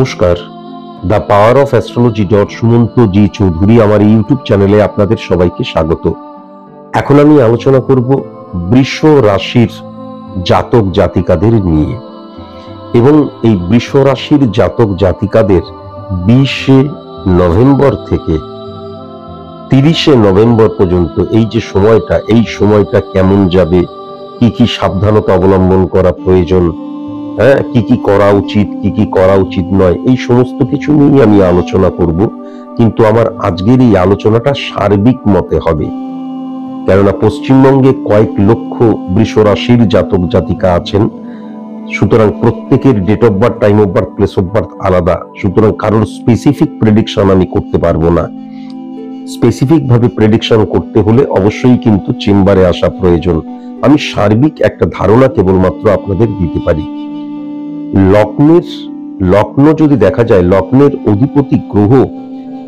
নমস্কার, the power of astrology Sumanta G Chowdhury আমার YouTube চ্যানেলে আপনাদের সবাইকে স্বাগত। এখন আমি আলোচনা করব বৃষ রাশির জাতক জাতিকাদের নিয়ে, এবং এই বৃষ রাশির জাতক জাতিকাদের 20শে নভেম্বর থেকে 30শে নভেম্বর পর্যন্ত এই যে সময়টা, এই সময়টা কেমন যাবে, কি কি সাবধানতা অবলম্বন করা প্রয়োজন, কি কি করা উচিত, কি কি করা উচিত নয়, এই সমস্ত কিছু নিয়ে আমি আলোচনা করব। কিন্তু আমার আজকের এই আলোচনাটা সার্বিক মতে হবে, কেননা পশ্চিমবঙ্গে কয়েক লক্ষ বৃষ রাশির জাতক জাতিকা আছেন। সুতরাং প্রত্যেকের date of birth, time of birth, place of birth আলাদা। সুতরাং কারোর স্পেসিফিক প্রেডিকশন আমি করতে পারবো না। স্পেসিফিক ভাবে প্রেডিকশন করতে হলে অবশ্যই কিন্তু চেম্বারে আসা প্রয়োজন। আমি সার্বিক একটা ধারণা কেবলমাত্র আপনাদের দিতে পারি। লগ্ন যদি দেখা যায়, লগ্নের অধিপতি গ্রহ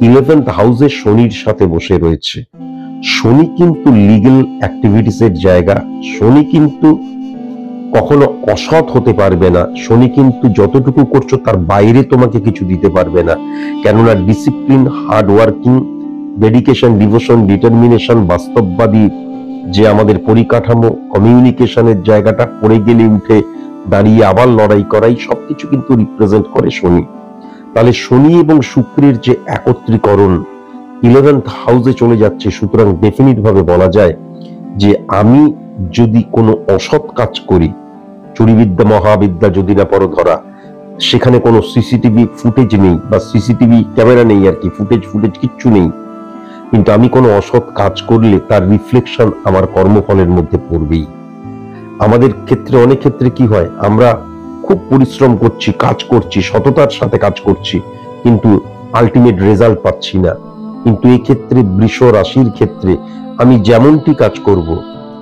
11th হাউসে শনির সাথে বসে রয়েছে। শনি কিন্তু লিগ্যাল অ্যাক্টিভিটিস এর জায়গা। শনি কিন্তু কখনো অসৎ হতে পারবে না। শনি কিন্তু যতটুকু করছো তার বাইরে তোমাকে কিছু দিতে পারবে না, কেননা discipline, hard working, dedication, devotion, determination, বাস্তববাদী যে আমাদের পরিকাঠামো, কমিউনিকেশনের জায়গাটা, পড়ে গেলে উঠে দাঁড়িয়ে আবার লড়াই করাই, সবকিছু কিন্তু রিপ্রেজেন্ট করে শনি। তাহলে শনি এবং শুক্রের যে একত্রীকরণ 11th হাউসে চলে যাচ্ছে, সুতরাং ডেফিনিট ভাবে বলা যায় যে আমি যদি কোনো অসৎ কাজ করি, চুরিবিদ্যা মহাবিদ্যা যদি না পড়ো ধরা, সেখানে কোনো সিসিটিভি ফুটেজ নেই বা সিসিটিভি ক্যামেরা নেই, আর কি ফুটেজ কিচ্ছু নেই, কিন্তু আমি কোনো অসৎ কাজ করলে তার রিফ্লেকশন আমার কর্মফলের মধ্যে পড়বেই। আমাদের ক্ষেত্রে, অনেক ক্ষেত্রে কি হয়, আমরা খুব পরিশ্রম করছি, কাজ করছি, সততার সাথে কাজ করছি, কিন্তু আলটিমেট রেজাল্ট পাচ্ছি না। কিন্তু এই ক্ষেত্রে বৃষ রাশির ক্ষেত্রে আমি যেমনটি কাজ করব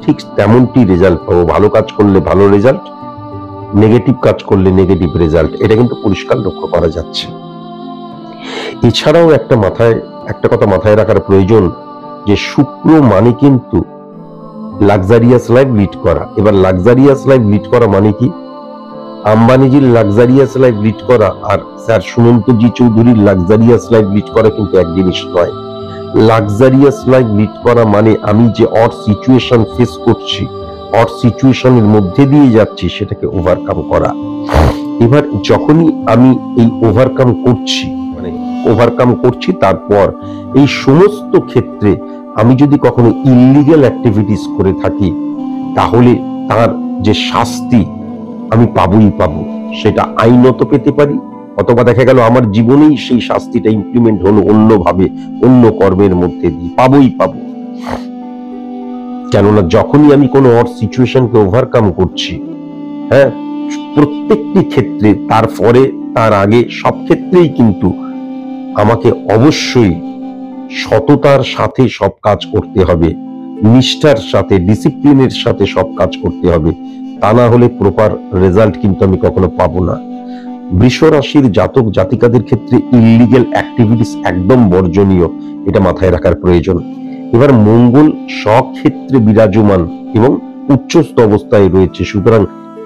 ঠিক তেমনটি রেজাল্ট পাবো। ভালো কাজ করলে ভালো রেজাল্ট, নেগেটিভ কাজ করলে নেগেটিভ রেজাল্ট, এটা কিন্তু পরিষ্কার লক্ষ্য করা যাচ্ছে। এছাড়াও একটা কথা মাথায় রাখার প্রয়োজন, যে শুক্র মানে কিন্তু লাক্সারিয়াস লাইফ লিড করা। এবার লাক্সারিয়াস লাইফ লিড করা মানে কি? আম্বানিজির লাক্সারিয়াস লাইফ লিড করা আর স্যার সুমন্ত জি চৌধুরীর লাক্সারিয়াস লাইফ লিড করা কিন্তু এক জিনিস নয়। লাক্সারিয়াস লাইফ লিড করা মানে আমি যে অড সিচুয়েশন ফেস করছি, অড সিচুয়েশনের মধ্যে দিয়ে যাচ্ছি, সেটাকে ওভারকাম করা। এবার যখনই আমি এই ওভারকাম করছি, তারপর এই সমস্ত ক্ষেত্রে আমি যদি কখনো ইলিগ্যাল অ্যাক্টিভিটিস করে থাকি, তাহলে তার যে শাস্তি আমি পাবোই পাবো। সেটা আইনত পেতে পারি, অথবা দেখা গেল আমার জীবনেই সেই শাস্তিটা ইমপ্লিমেন্ট হলো অন্যভাবে, অন্য কর্মের মধ্যে দিয়ে, পাবোই পাবো। কেননা যখনই আমি কোনো অড সিচুয়েশনকে ওভারকাম করছি, প্রত্যেকটি ক্ষেত্রে, তার আগে সব ক্ষেত্রেই কিন্তু আমাকে অবশ্যই সততার সাথে সব কাজ করতে হবে, নিষ্ঠার সাথে, ডিসিপ্লিনের সাথে সব কাজ করতে হবে। তা না হলে প্রপার রেজাল্ট কিন্তু আমি কখনো পাবো না। বৃষ রাশির জাতক জাতিকাদের ক্ষেত্রে ইলিগ্যাল অ্যাক্টিভিটিস একদম বর্জনীয়, এটা মাথায় রাখার প্রয়োজন। এবার মঙ্গল স্বক্ষেত্রে বিরাজমান এবং উচ্চস্থ অবস্থায় রয়েছে, সুতরাং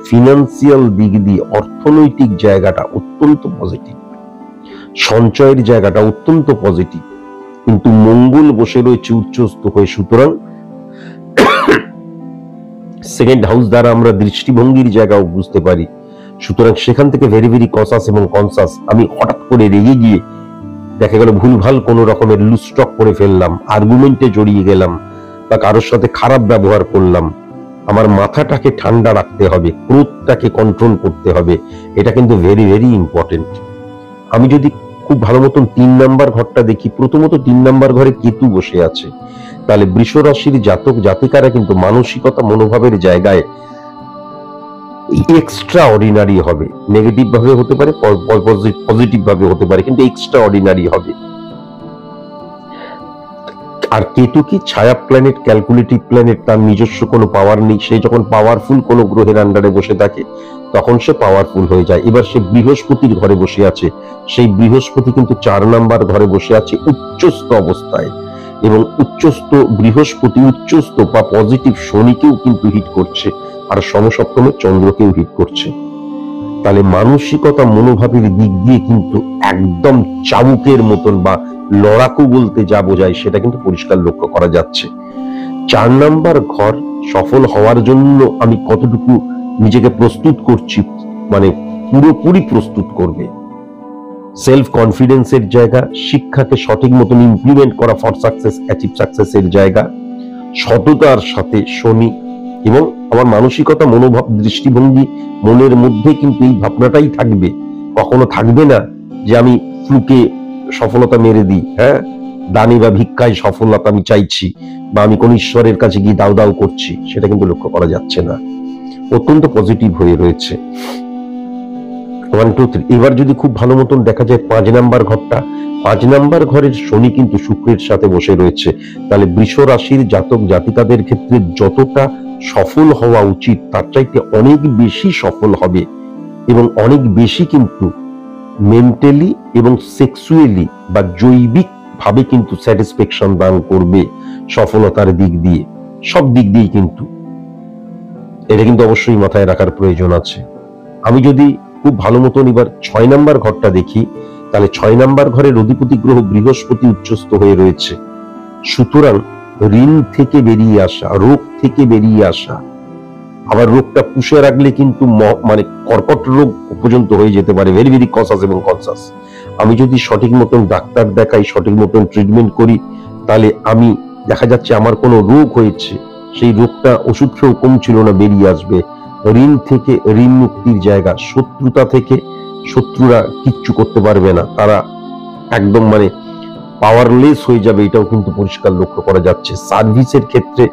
ফিনান্সিয়াল দিক দিয়ে অর্থনৈতিক জায়গাটা অত্যন্ত পজিটিভ, সঞ্চয়ের জায়গাটা অত্যন্ত পজিটিভ। কিন্তু মঙ্গল বসে রয়েছে উচ্চস্থ হয়ে, সুতরাং সেকেন্ড হাউস দ্বারা আমরা দৃষ্টিভঙ্গির জায়গাও বুঝতে পারি। সুতরাং সেখান থেকে ভেরি ভেরি কনসাস এবং কনসাস। আমি হঠাৎ করে রেগে গিয়ে দেখা গেল ভুলভাল কোনো রকমের লুস্টক করে ফেললাম, আর্গুমেন্টে জড়িয়ে গেলাম, বা কারোর সাথে খারাপ ব্যবহার করলাম। আমার মাথাটাকে ঠান্ডা রাখতে হবে, ক্রোধটাকে কন্ট্রোল করতে হবে, এটা কিন্তু ভেরি ভেরি ইম্পর্টেন্ট। আমি যদি খুব ভালো মতন 3 নাম্বার ঘরটা দেখি, প্রথমত 3 নাম্বার ঘরে কেতু বসে আছে, তাহলে বৃষ রাশির জাতক জাতিকারা কিন্তু মানসিকতা, মনোভাবের জায়গায় এক্সট্রা অর্ডিনারি হবে। নেগেটিভ ভাবে হতে পারে, পজিটিভ ভাবে হতে পারে, কিন্তু এক্সট্রা অর্ডিনারি হবে। আর কেতু কি ছায়া প্ল্যানেট, ক্যালকুলেটিভ প্ল্যানেট, তার নিজস্ব কোনো পাওয়ার নেই। সে যখন পাওয়ারফুল কোনো গ্রহের আন্ডারে বসে থাকে, তখন সে পাওয়ারফুল হয়ে যায়। এবার সে বৃহস্পতির ঘরে বসে আছে, সেই বৃহস্পতি কিন্তু 4 নাম্বার ঘরে বসে আছে উচ্চস্থ অবস্থায়, এবং উচ্চস্থ বৃহস্পতি উচ্চস্থ বা পজিটিভ শনিকেও কিন্তু হিট করছে, আর সমসপ্তমে চন্দ্রকেও হিট করছে। তাহলে মানসিকতা মনোভাবের দিক দিয়ে কিন্তু একদম চাবুকের মতন বা লড়াকু বলতে যা বোঝায় সেটা কিন্তু পরিষ্কার লক্ষ্য করা যাচ্ছে। 4 নাম্বার ঘর সফল হওয়ার জন্য আমি কতটুকু নিজেকে প্রস্তুত করছি, মানে পুরোপুরি প্রস্তুত করবে। সেলফ কনফিডেন্সের জায়গা, শিক্ষাকে সঠিক মতন ইমপ্লিমেন্ট করা ফর সাকসেস, অ্যাচিভ সাকসেসের জায়গা, সততার সাথে শনি, এবং আমার মানসিকতা মনোভাব দৃষ্টিভঙ্গি মনের মধ্যে কিন্তু এই ভাবনাটাই থাকবে, কখনো থাকবে না যে আমি ফ্লুকে সফলতা মেরে দিই, হ্যাঁ, দানি বা ভিক্ষায় সফলতা আমি চাইছি, বা আমি কোন ঈশ্বরের কাছে গিয়ে দাও দাও করছি, সেটা কিন্তু লক্ষ্য করা যাচ্ছে না। অত্যন্ত পজিটিভ হয়ে রয়েছে। 1 2 3। এবার যদি খুব ভালো মতন দেখা যায় 5 নাম্বার ঘরটা, 5 নাম্বার ঘরের শনি কিন্তু শুক্রের সাথে বসে রয়েছে। তাহলে বৃষ রাশির জাতক জাতিকাদের ক্ষেত্রে যতটা সফল হওয়া উচিত তার চাইতে অনেক বেশি সফল হবে, এবং অনেক বেশি কিন্তু মেন্টালি এবং সেক্সুয়ালি বা জৈবিক ভাবে কিন্তু স্যাটিসফ্যাকশন দান করবে সফলতার দিক দিয়ে, সব দিক দিয়ে কিন্তু। এটা কিন্তু অবশ্যই মাথায় রাখার প্রয়োজন আছে। আমি যদি খুব ভালো মতন এবার 6 নাম্বার ঘরটা দেখি, তাহলে 6 নাম্বার ঘরের অধিপতি গ্রহ বৃহস্পতি উচ্চস্থ হয়ে রয়েছে। সুতরাং ঋণ থেকে বেরিয়ে আসা, রোগ থেকে বেরিয়ে আসা, আবার রোগটা পুষে রাখলে কিন্তু মানে কর্কট রোগ পর্যন্ত হয়ে যেতে পারে, ভেরি ভেরি কসাস এবং কনসাস। আমি যদি সঠিক মতন ডাক্তার দেখাই, সঠিক মতন ট্রিটমেন্ট করি, তাহলে আমি দেখা যাচ্ছে আমার কোনো রোগ হয়েছে, সেই রোগটা ওষুধ খেয়েও কমছিল না, বেরিয়ে আসবে। ঋণ থেকে ঋণ মুক্তির জায়গা, শত্রুতা থেকে শত্রুরা কিচ্ছু করতে পারবে না, তারা একদম মানে পাওয়ারলেস হয়ে যাবে, এটাও কিন্তু পরিষ্কার লক্ষ্য করা যাচ্ছে। সার্ভিসের ক্ষেত্রে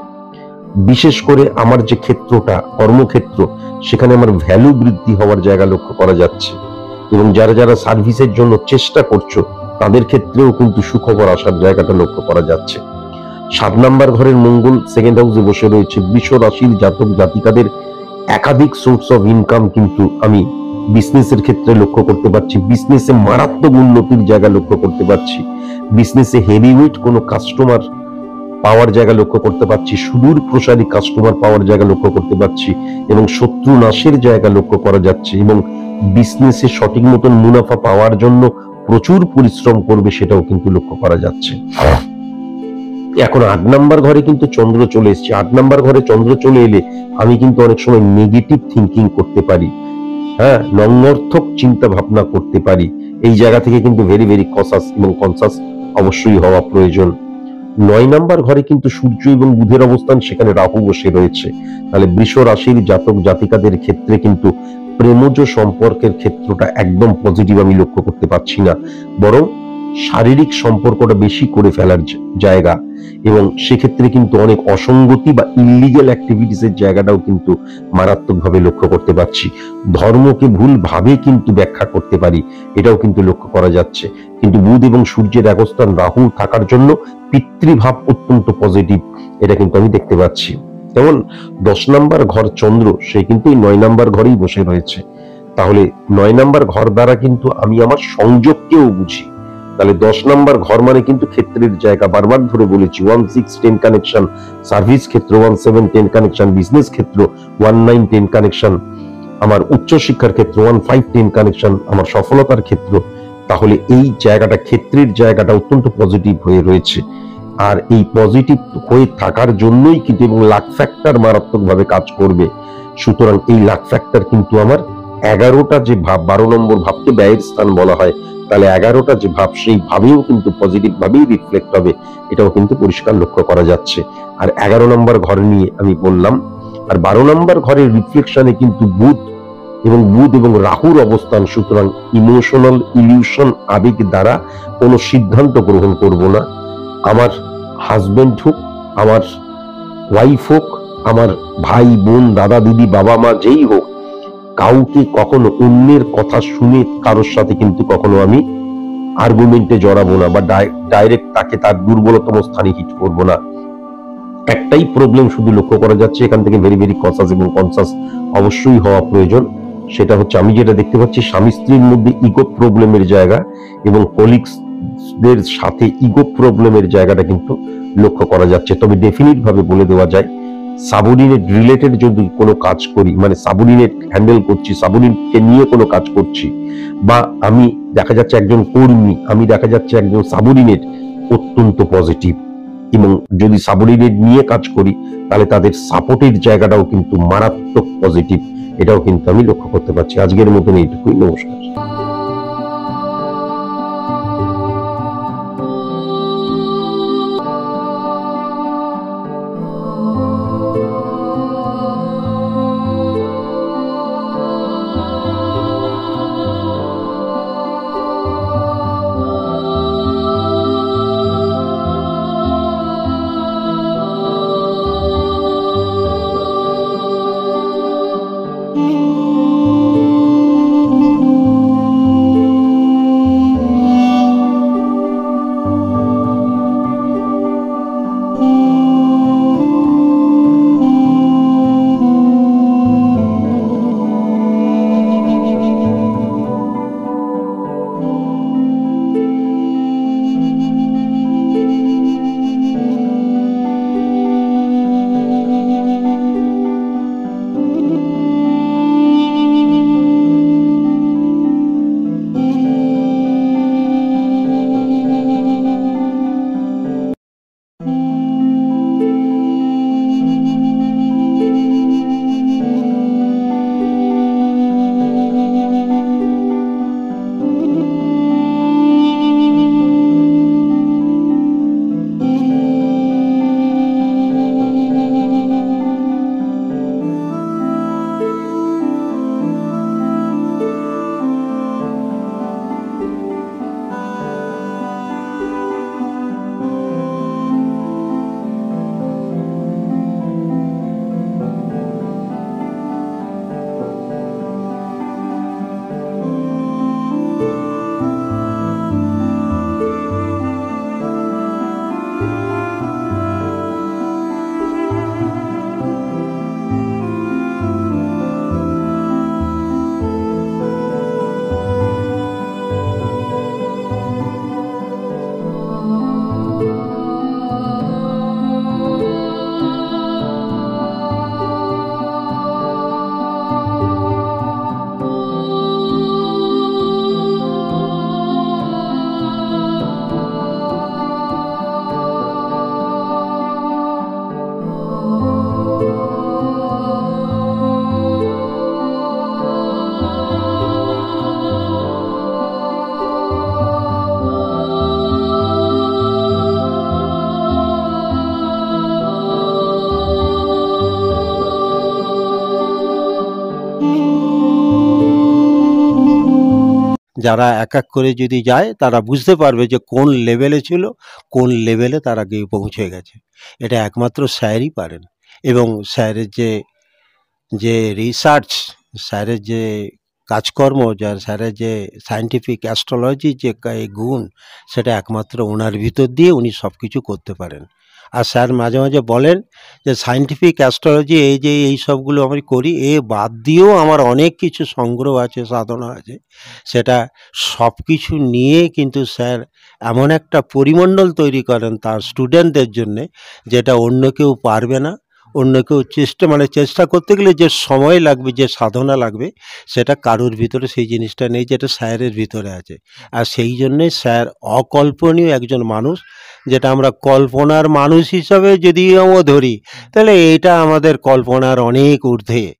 বিশেষ করে আমার যে ক্ষেত্রটা কর্মক্ষেত্র, সেখানে আমার ভ্যালু বৃদ্ধি হওয়ার জায়গা লক্ষ্য করা যাচ্ছে, এবং যারা যারা সার্ভিসের জন্য চেষ্টা করছো তাদের ক্ষেত্রেও কিন্তু সুখবর আসার জায়গাটা লক্ষ্য করা যাচ্ছে। 7 নাম্বার ঘরের মঙ্গল সেকেন্ড হাউসে বসে রয়েছে। বৃষ রাশির জাতক জাতিকাদের একাধিক সোর্স অফ ইনকাম কিন্তু আমি বিজনেসের ক্ষেত্রে লক্ষ্য করতে পারছি, বিজনেসে মারাত্মক উন্নতির জায়গা লক্ষ্য করতে পারছি, বিজনেসে হেভিওয়েট কোনো কাস্টমার পাওয়ার জায়গা লক্ষ্য করতে পারছি, সুদূর প্রসারী কাস্টমার পাওয়ার জায়গা লক্ষ্য করতে পারছি, এবং শত্রু নাশের জায়গা লক্ষ্য করা যাচ্ছে, এবং বিজনেসে সঠিক মতন মুনাফা পাওয়ার জন্য প্রচুর পরিশ্রম করবে সেটাও কিন্তু লক্ষ্য করা যাচ্ছে। এখন 8 নাম্বার ঘরে কিন্তু চন্দ্র চলে এসেছে। 8 নাম্বার ঘরে চন্দ্র চলে এলে আমি কিন্তু অনেক সময় নেগেটিভ থিঙ্কিং করতে পারি, হ্যাঁ, নঙ্গর্থক চিন্তা ভাবনা করতে পারি। এই জায়গা থেকে কিন্তু ভেরি ভেরি কসাস এবং কনসাস অবশ্যই হওয়া প্রয়োজন। 9 নাম্বার ঘরে কিন্তু সূর্য এবং বুধের অবস্থান, সেখানে রাহু বসে রয়েছে। তাহলে বৃষ রাশির জাতক জাতিকাদের ক্ষেত্রে কিন্তু প্রেমজ সম্পর্কের ক্ষেত্রটা একদম পজিটিভ আমি লক্ষ্য করতে পারছি না, বরং শারীরিক সম্পর্কটা বেশি করে ফেলার জায়গা, এবং সেক্ষেত্রে কিন্তু অনেক অসঙ্গতি বা ইলিগাল অ্যাক্টিভিটিসের জায়গাটাও কিন্তু মারাত্মকভাবে লক্ষ্য করতে পারছি। ধর্মকে ভুল ভাবে কিন্তু ব্যাখ্যা করতে পারি, এটাও কিন্তু লক্ষ্য করা যাচ্ছে। কিন্তু বুধ এবং সূর্যের একস্থান রাহু থাকার জন্য পিতৃভাব অত্যন্ত পজিটিভ, এটা কিন্তু আমি দেখতে পাচ্ছি। যেমন 10 নাম্বার ঘর চন্দ্র, সে কিন্তু এই 9 নাম্বার ঘরেই বসে রয়েছে। তাহলে 9 নাম্বার ঘর দ্বারা কিন্তু আমি আমার সংযোগকেও বুঝি। তাহলে 10 নাম্বার ঘর মানে কিন্তু ক্ষেত্রের জায়গা, বারবার ধরে বলেছি 1 6 10 কানেকশন, সার্ভিস ক্ষেত্র 1 7 10 কানেকশন, বিজনেস ক্ষেত্র 1 9 10 কানেকশন, আমার উচ্চ শিক্ষার ক্ষেত্র 1 5 10 কানেকশন, আমার সফলতার ক্ষেত্র। তাহলে এই জায়গাটা, ক্ষেত্রের জায়গাটা অত্যন্ত পজিটিভ হয়ে রয়েছে। আর এই পজিটিভ হয়ে থাকার জন্যই কিন্তু, এবং লাক ফ্যাক্টর মারাত্মকভাবে কাজ করবে। সুতরাং এই লাক ফ্যাক্টর কিন্তু আমার 11টা যে ভাব, 12 নম্বর ভাবকে ব্যয়ের স্থান বলা হয়, তাহলে 11টা যে ভাব, সেই ভাবেও কিন্তু পজিটিভ ভাবেই রিফ্লেক্ট হবে, এটাও কিন্তু পরিষ্কার লক্ষ্য করা যাচ্ছে। আর 11 নম্বর ঘর নিয়ে আমি বললাম। আর 12 নম্বর ঘরের রিফ্লেকশনে কিন্তু বুধ এবং রাহুর অবস্থান। সুতরাং ইমোশনাল ইলিউশন, আবেগ দ্বারা কোনো সিদ্ধান্ত গ্রহণ করব না। আমার হাজবেন্ড হোক, আমার ওয়াইফ হোক, আমার ভাই বোন, দাদা দিদি, বাবা মা, যেই হোক, কাউকে কখনো অন্যের কথা শুনে কারোর সাথে কিন্তু কখনো আমি আর্গুমেন্টে জড়াবো না, বা ডাইরেক্ট তাকে তার দুর্বলতম স্থানে হিট করব না। একটাই প্রবলেম শুধু লক্ষ্য করা যাচ্ছে, এখান থেকে ভেরি ভেরি কনসাস এবং কনসাস অবশ্যই হওয়া প্রয়োজন। সেটা হচ্ছে আমি যেটা দেখতে পাচ্ছি, স্বামী স্ত্রীর মধ্যে ইগো প্রবলেমের জায়গা, এবং কলিগসদের সাথে ইগো প্রবলেমের জায়গাটা কিন্তু লক্ষ্য করা যাচ্ছে। তবে ডেফিনিট ভাবে বলে দেওয়া যায় সাবঅর্ডিনেট রিলেটেড যদি কোনো কাজ করি, মানে সাবঅর্ডিনেট হ্যান্ডেল করছি, সাবঅর্ডিনেটকে নিয়ে কোনো কাজ করছি, বা আমি দেখা যাচ্ছে একজন কর্মী, আমি দেখা যাচ্ছে একজন সাবঅর্ডিনেট, অত্যন্ত পজিটিভ। এবং যদি সাবঅর্ডিনেট নিয়ে কাজ করি তাহলে তাদের সাপোর্টের জায়গাটাও কিন্তু মারাত্মক পজিটিভ, এটাও কিন্তু আমি লক্ষ্য করতে পারছি। আজকের মতন এইটুকুই, নমস্কার। যারা এক এক করে যদি যায় তারা বুঝতে পারবে যে কোন লেভেলে ছিল, কোন লেভেলে তারা গিয়ে পৌঁছে গেছে। এটা একমাত্র স্যারই পারেন। এবং স্যারের যে যে রিসার্চ, স্যারের যে কাজকর্ম, স্যারের যে সায়েন্টিফিক অ্যাস্ট্রোলজির যে গুণ, সেটা একমাত্র ওনার ভিতর দিয়ে উনি সব কিছু করতে পারেন। আর স্যার মাঝে মাঝে বলেন যে সায়েন্টিফিক অ্যাস্ট্রোলজি এই যে এই সবগুলো আমি করি, এ বাদ দিয়েও আমার অনেক কিছু সংগ্রহ আছে, সাধনা আছে। সেটা সব কিছু নিয়ে কিন্তু স্যার এমন একটা পরিমণ্ডল তৈরি করেন তার স্টুডেন্টদের জন্যে, যেটা অন্য কেউ পারবে না। অন্য কেউ চেষ্টা করতে গেলে যে সময় লাগবে, যে সাধনা লাগবে, সেটা কারোর ভিতরে সেই জিনিসটা নেই, যেটা স্যারের ভিতরে আছে। আর সেই জন্যে স্যার অকল্পনীয় একজন মানুষ, যেটা আমরা কল্পনার মানুষ হিসাবে যদিও ধরি, তাহলে এটা আমাদের কল্পনার অনেক ঊর্ধ্বে।